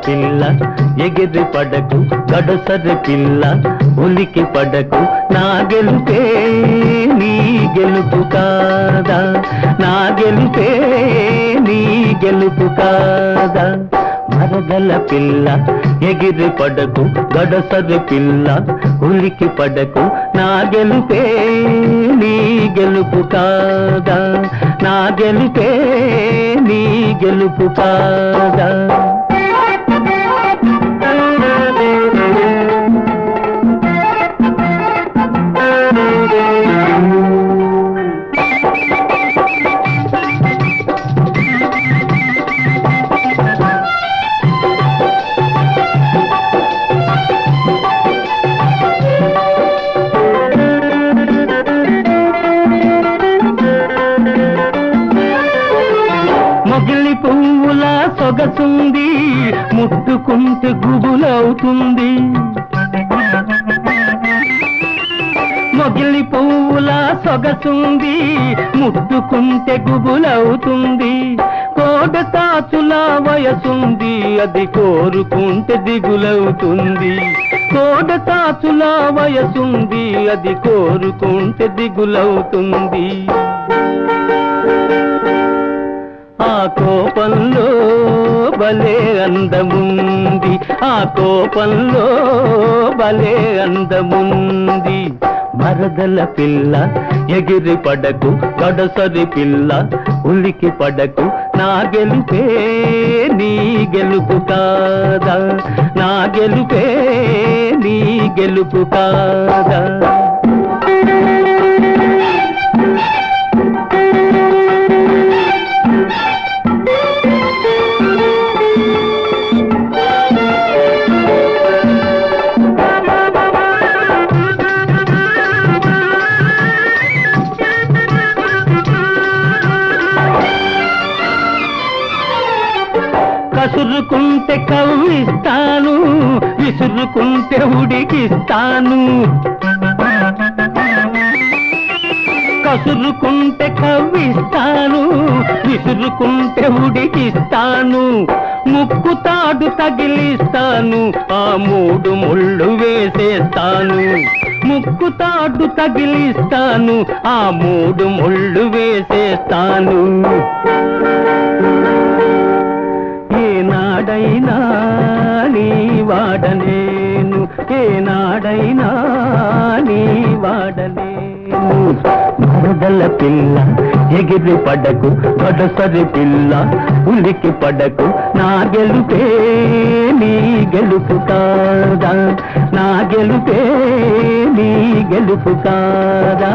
పిల్ల ఎగిరి పడకు గడసరి పిల్ల ఉలికి పడకు నా గెలుపే నీ గెలుపు కాదా నా గెలుపే నీ గెలుపు కాదా మరదల పిల్ల ఎగిరి పడకు గడసరి పిల్ల ఉలికి పడకు నా గెలుపే నీ గెలుపు కాదా నా గెలుపే నీ గెలుపు కాదా మొగిలి పువ్వుల సొగసుంది ముట్టుకుంటే గుబులవుతుంది మొగిలి పువ్వుల సొగసుంది ముట్టుకుంటే గుబులవుతుంది కోడతాచుల వయసుంది అది కోరుకుంటే దిగులవుతుంది కోడతాచుల వయసుంది అది కోరుకుంటే దిగులవుతుంది ఆ కోపంలో భలే అందముంది ఆ కోపంలో భలే అందముంది మరదల పిల్ల ఎగిరి పడకు గడసరి పిల్ల ఉలికి పడకు నా గెలుపే నీ గెలుపు కాదా నా గెలుపే నీ గెలుపు కాదా కసురుకుంటే కవ్విస్తాను విసురుకుంటే ఉడికిస్తాను కసురుకుంటే కవ్విస్తాను విసురుకుంటే ఉడికిస్తాను ముక్కుతాడు తగిలిస్తాను ఆ మూడు ముళ్ళు వేసేస్తాను ముక్కుతాడు తగిలిస్తాను ఆ మూడు ముళ్ళు వేసేస్తాను ఏనాడైనా నీ వాడలేను ఏనాడైనా నీ వాడలేను మరదల పిల్ల ఎగిరి పడకు గడసరి పిల్ల ఉలికి పడకు నా గెలుపే నీ గెలుపు కాదా నా గెలుపే నీ గెలుపు కాదా